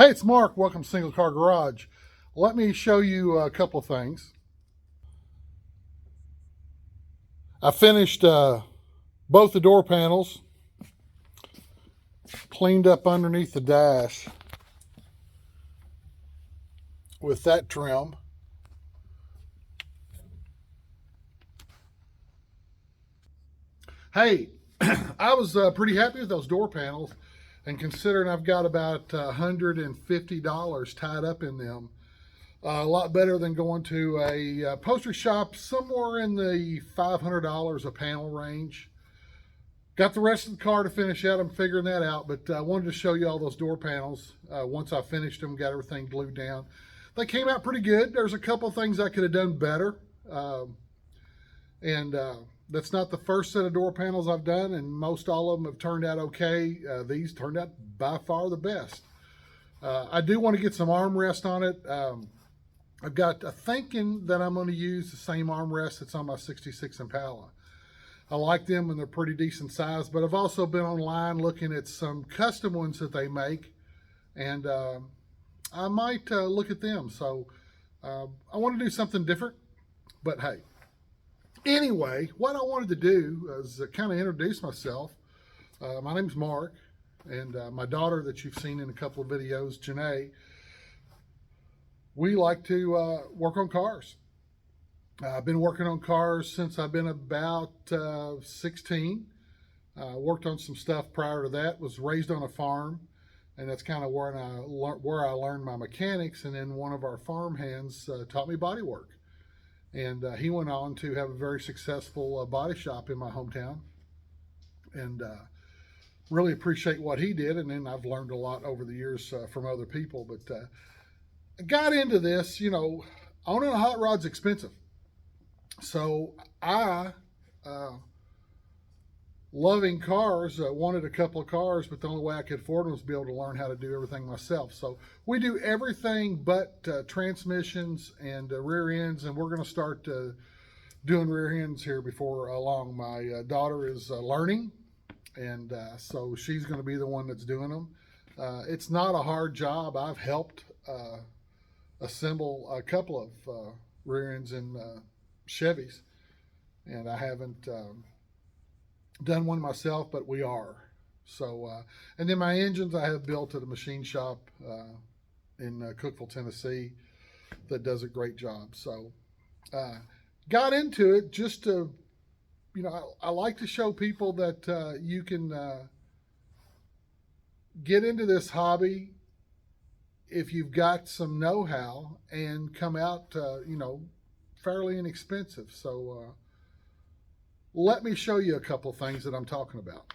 Hey, it's Mark. Welcome to Single Car Garage. Let me show you a couple of things. I finished both the door panels, cleaned up underneath the dash with that trim. Hey, I was pretty happy with those door panels, and considering I've got about $150 tied up in them, a lot better than going to a upholstery shop somewhere in the $500 a panel range. Got the rest of the car to finish out. I'm figuring that out, but I wanted to show you all those door panels. Once I finished them, got everything glued down. They came out pretty good. There's a couple of things I could have done better. And that's not the first set of door panels I've done, and most all of them have turned out okay. These turned out by far the best. I do want to get some armrest on it. I've got a thinking that I'm going to use the same armrest that's on my 66 Impala. I like them and they're pretty decent size, but I've also been online looking at some custom ones that they make, and I might look at them. So I want to do something different, but hey. Anyway, what I wanted to do is kind of introduce myself. My name's Mark, and my daughter that you've seen in a couple of videos, Janae, we like to work on cars. I've been working on cars since I've been about 16. Worked on some stuff prior to that, was raised on a farm, and that's kind of where I learned my mechanics, and then one of our farm hands taught me body work. And he went on to have a very successful body shop in my hometown, and really appreciate what he did. And then I've learned a lot over the years from other people. But I got into this, owning a hot rod's expensive. So I, loving cars, wanted a couple of cars, but the only way I could afford them was to be able to learn how to do everything myself. So we do everything but transmissions and rear ends, and we're going to start doing rear ends here before long. My daughter is learning, and so she's going to be the one that's doing them. It's not a hard job. I've helped assemble a couple of rear ends in Chevys, and I haven't done one myself, but we are. So, and then my engines I have built at a machine shop in Cookeville, Tennessee, that does a great job. So, got into it just to, I like to show people that you can get into this hobby if you've got some know-how and come out, fairly inexpensive. So, let me show you a couple of things that I'm talking about.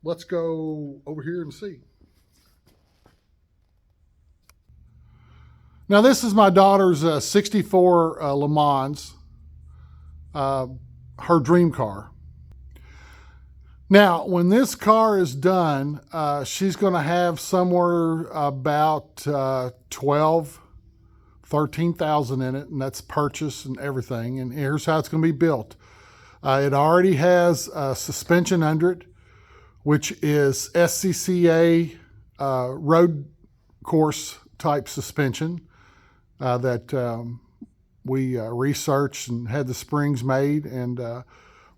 Let's go over here and see. Now, this is my daughter's 64 Le Mans, her dream car. Now, when this car is done, she's going to have somewhere about 13,000 in it, and that's purchase and everything. And here's how it's going to be built. It already has suspension under it, which is SCCA road course type suspension that we researched and had the springs made, and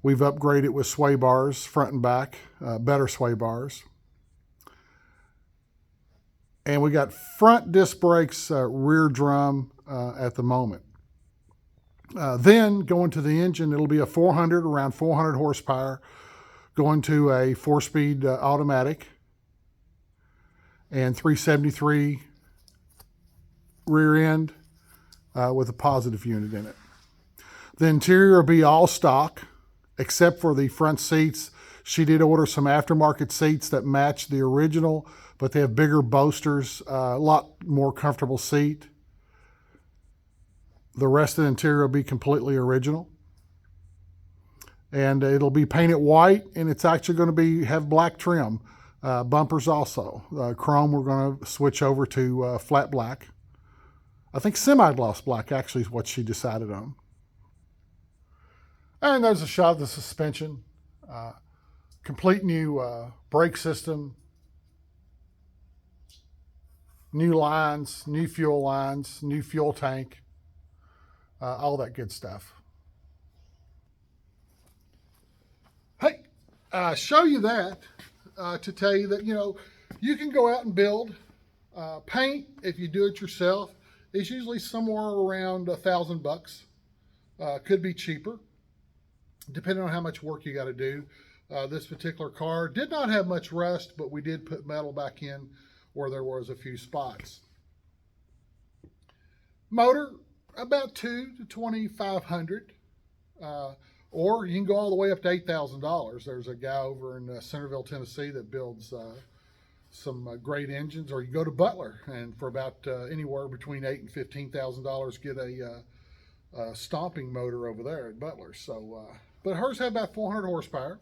we've upgraded with sway bars front and back, better sway bars. And we got front disc brakes, rear drum at the moment. Then going to the engine, it'll be around 400 horsepower, going to a 4-speed automatic, and 373 rear end with a positive unit in it. The interior will be all stock, except for the front seats. She did order some aftermarket seats that match the original, but they have bigger bolsters, a lot more comfortable seat. The rest of the interior will be completely original. And it'll be painted white, and it's actually going to have black trim. Bumpers also. Chrome we're going to switch over to flat black. I think semi-gloss black actually is what she decided on. And there's a shot of the suspension. Complete new brake system. new lines, new fuel tank, all that good stuff. Hey, show you that to tell you that, you can go out and build. Paint, if you do it yourself, is usually somewhere around $1,000. Could be cheaper, depending on how much work you got to do. This particular car did not have much rust, but we did put metal back in where there was a few spots. Motor, about $2,000 to $2,500. Or you can go all the way up to $8,000. There's a guy over in Centerville, Tennessee that builds some great engines. Or you go to Butler, and for about anywhere between $8,000 and $15,000, get a stomping motor over there at Butler. So, but hers had about 400 horsepower.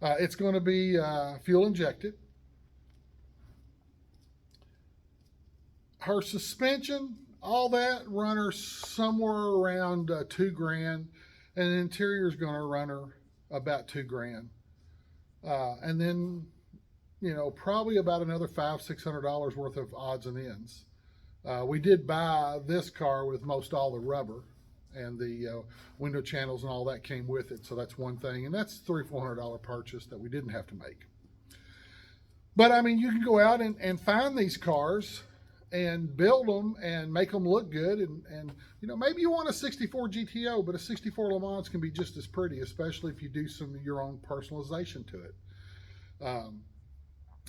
It's going to be fuel injected. Her suspension, all that, run her somewhere around $2,000. And the interior is going to run her about $2,000. And then, probably about another $500-600 worth of odds and ends. We did buy this car with most all the rubber, and the window channels and all that came with it. So that's one thing. And that's $300-400 purchase that we didn't have to make. But I mean, you can go out and find these cars and build them and make them look good. And maybe you want a 64 GTO, but a 64 Le Mans can be just as pretty, especially if you do some of your own personalization to it.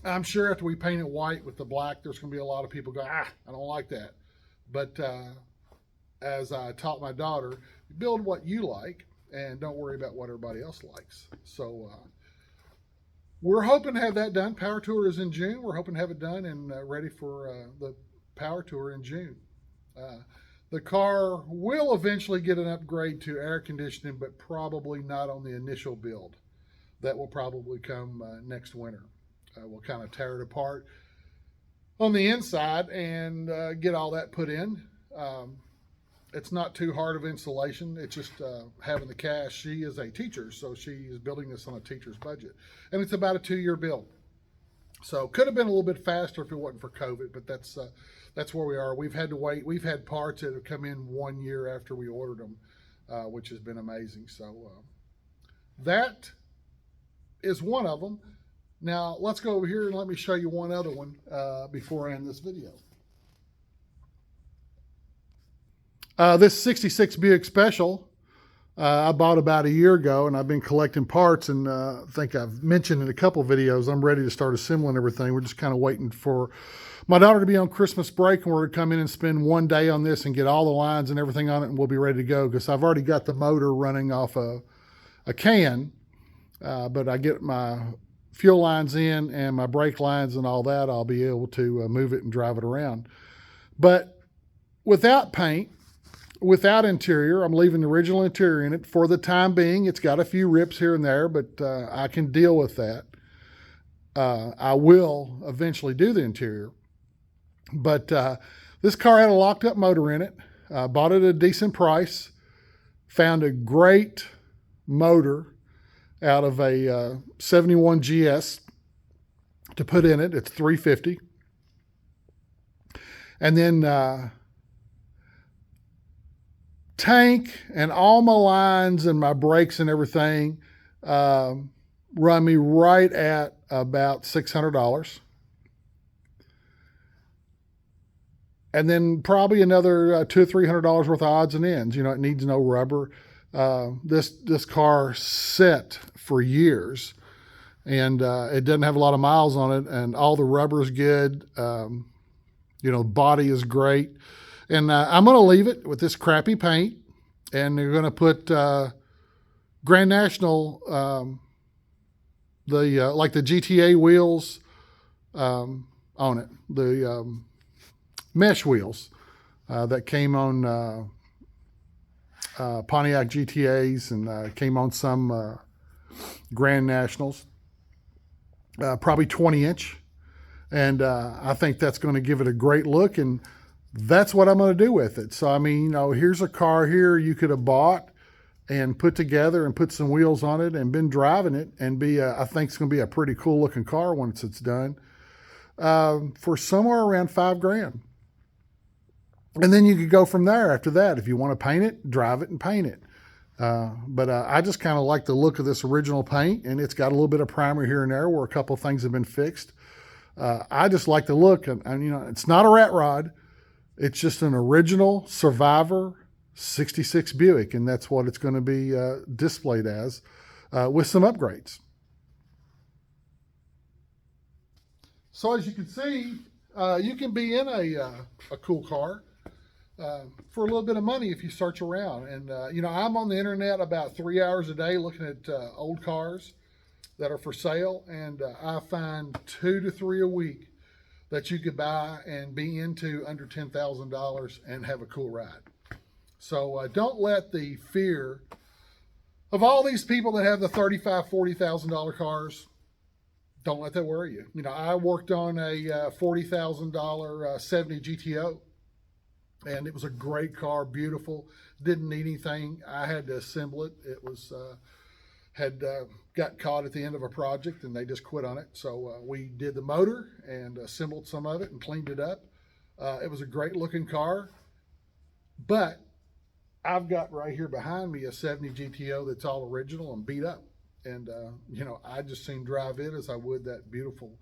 I'm sure after we paint it white with the black, there's going to be a lot of people go, I don't like that. But as I taught my daughter, build what you like and don't worry about what everybody else likes. So we're hoping to have that done. Power Tour is in June. We're hoping to have it done and ready for the Power Tour in June. The car will eventually get an upgrade to air conditioning, but probably not on the initial build. That will probably come next winter. We'll kind of tear it apart on the inside and get all that put in. It's not too hard of installation. It's just having the cash. She is a teacher, so she is building this on a teacher's budget. And it's about a 2-year build. So could have been a little bit faster if it wasn't for COVID, but that's where we are. We've had to wait. We've had parts that have come in 1 year after we ordered them, which has been amazing. So that is one of them. Now let's go over here and let me show you one other one before I end this video. This 66 Buick Special I bought about a year ago, and I've been collecting parts, and I think I've mentioned in a couple of videos, I'm ready to start assembling everything. We're just kind of waiting for my daughter to be on Christmas break, and we're going to come in and spend one day on this and get all the lines and everything on it, and we'll be ready to go, because I've already got the motor running off a can, but I get my fuel lines in and my brake lines and all that, I'll be able to move it and drive it around. But without paint, without interior, I'm leaving the original interior in it for the time being. It's got a few rips here and there, but I can deal with that. I will eventually do the interior. But this car had a locked up motor in it. Bought it at a decent price. Found a great motor out of a 71 GS to put in it. It's 350. And then tank and all my lines and my brakes and everything run me right at about $600. And then probably another $200 or $300 worth of odds and ends. It needs no rubber. This car set for years, and it doesn't have a lot of miles on it, and all the rubber is good. Body is great. And I'm going to leave it with this crappy paint, and they're going to put Grand National, like the GTA wheels on it, the mesh wheels that came on Pontiac GTAs and came on some Grand Nationals, probably 20-inch. And I think that's going to give it a great look, and that's what I'm going to do with it. So, I mean, here's a car here you could have bought and put together and put some wheels on it and been driving it and I think it's going to be a pretty cool looking car once it's done. for somewhere around $5,000. And then you could go from there after that. If you want to paint it, drive it and paint it. But I just kind of like the look of this original paint, and it's got a little bit of primer here and there where a couple of things have been fixed. I just like the look, and it's not a rat rod. It's just an original Survivor 66 Buick, and that's what it's going to be displayed as, with some upgrades. So as you can see, you can be in a cool car for a little bit of money if you search around. And I'm on the internet about 3 hours a day looking at old cars that are for sale, and I find 2 to 3 a week that you could buy and be into under $10,000 and have a cool ride. So don't let the fear of all these people that have the $35,000, $40,000 cars, don't let that worry you. I worked on a $40,000 70 GTO, and it was a great car, beautiful, didn't need anything. I had to assemble it. It was got caught at the end of a project, and they just quit on it. So we did the motor and assembled some of it and cleaned it up. It was a great looking car, but I've got right here behind me a 70 GTO that's all original and beat up. And, I just seen drive it as I would that beautiful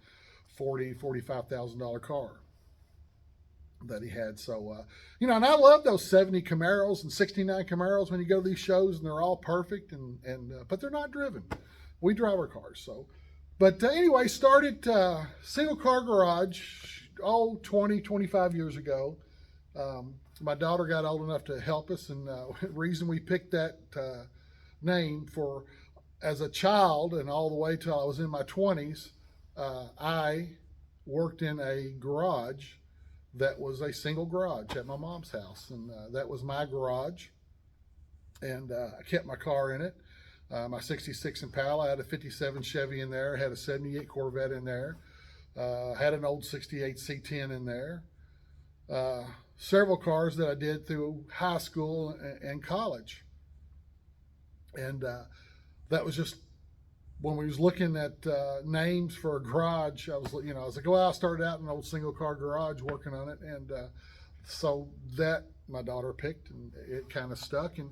$40,000, $45,000 car that he had. So, and I love those 70 Camaros and 69 Camaros when you go to these shows, and they're all perfect, but they're not driven. We drive our cars. So, but anyway, started single car garage, 20, 25 years ago. My daughter got old enough to help us, and the reason we picked that name for, as a child and all the way till I was in my 20s, I worked in a garage that was a single garage at my mom's house, and that was my garage, and I kept my car in it. My 66 Impala, I had a 57 Chevy in there, had a 78 Corvette in there, had an old 68 C10 in there, several cars that I did through high school and college. And that was just when we was looking at names for a garage. I was like, well, I started out in an old single car garage working on it, and so that my daughter picked, and it kind of stuck. And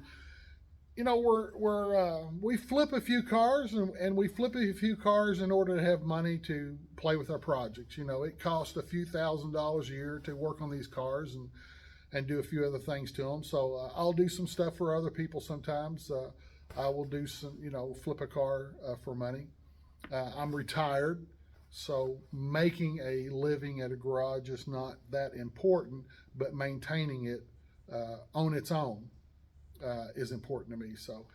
we flip a few cars, and we flip a few cars in order to have money to play with our projects. It costs a few $1,000s a year to work on these cars and do a few other things to them. So I'll do some stuff for other people sometimes. I will do some, flip a car for money. I'm retired, so making a living at a garage is not that important, but maintaining it on its own is important to me. So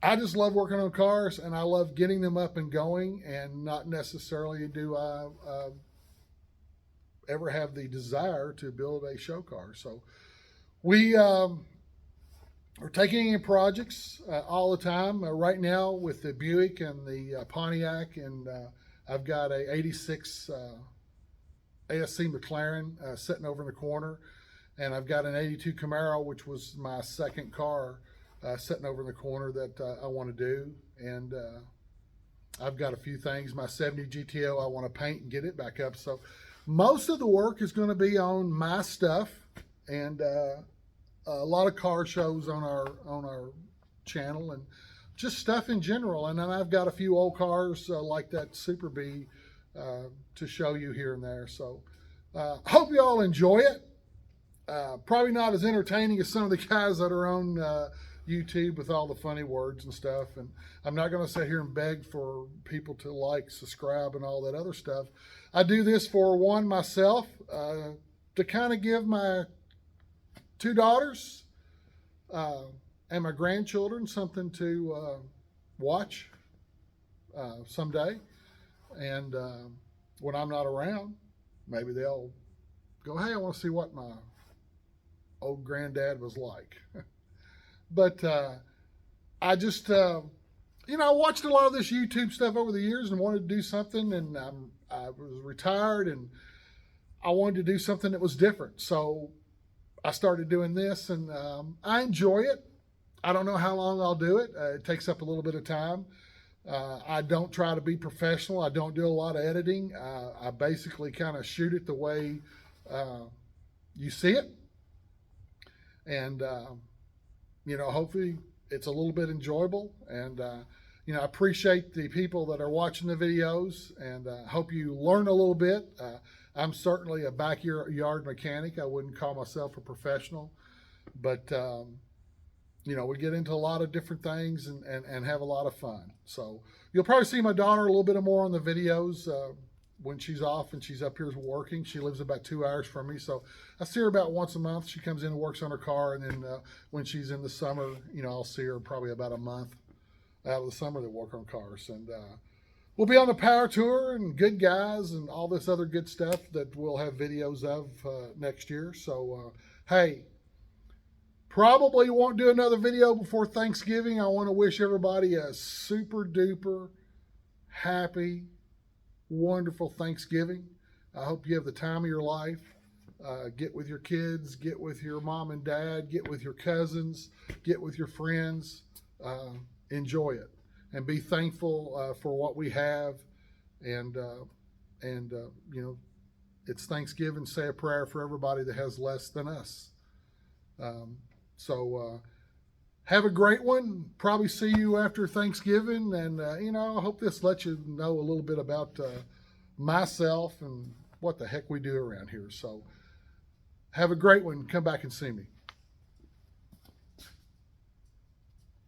I just love working on cars, and I love getting them up and going, and not necessarily do I ever have the desire to build a show car. So we we're taking in projects all the time. Right now with the Buick and the Pontiac, and I've got a 86 ASC McLaren sitting over in the corner, and I've got an 82 Camaro, which was my second car, sitting over in the corner that I want to do. And I've got a few things. My 70 GTO I want to paint and get it back up. So most of the work is going to be on my stuff, and a lot of car shows on our channel, and just stuff in general. And then I've got a few old cars like that Super B to show you here and there. So hope you all enjoy it. Probably not as entertaining as some of the guys that are on YouTube with all the funny words and stuff. And I'm not going to sit here and beg for people to like, subscribe, and all that other stuff. I do this for myself, to kind of give my 2 daughters and my grandchildren something to watch someday. And when I'm not around, maybe they'll go, hey, I want to see what my old granddad was like. But I just, I watched a lot of this YouTube stuff over the years and wanted to do something, and I was retired, and I wanted to do something that was different. So I started doing this, and I enjoy it. I don't know how long I'll do it. It takes up a little bit of time, I don't try to be professional. I don't do a lot of editing. I basically kind of shoot it the way uh, you see it, and hopefully it's a little bit enjoyable. And I appreciate the people that are watching the videos, and hope you learn a little bit. I'm certainly a backyard mechanic. I wouldn't call myself a professional, but we get into a lot of different things and have a lot of fun. So you'll probably see my daughter a little bit more on the videos when she's off and she's up here working. She lives about 2 hours from me, so I see her about once a month. She comes in and works on her car, and then when she's in the summer, I'll see her probably about a month out of the summer to work on cars. And we'll be on the power tour and good guys and all this other good stuff that we'll have videos of next year. So hey, probably won't do another video before Thanksgiving. I want to wish everybody a super duper happy, wonderful Thanksgiving. I hope you have the time of your life. Get with your kids, get with your mom and dad, get with your cousins, get with your friends. Enjoy it and be thankful for what we have. And it's Thanksgiving. Say a prayer for everybody that has less than us. So have a great one. Probably see you after Thanksgiving. And, I hope this lets you know a little bit about myself and what the heck we do around here. So have a great one. Come back and see me.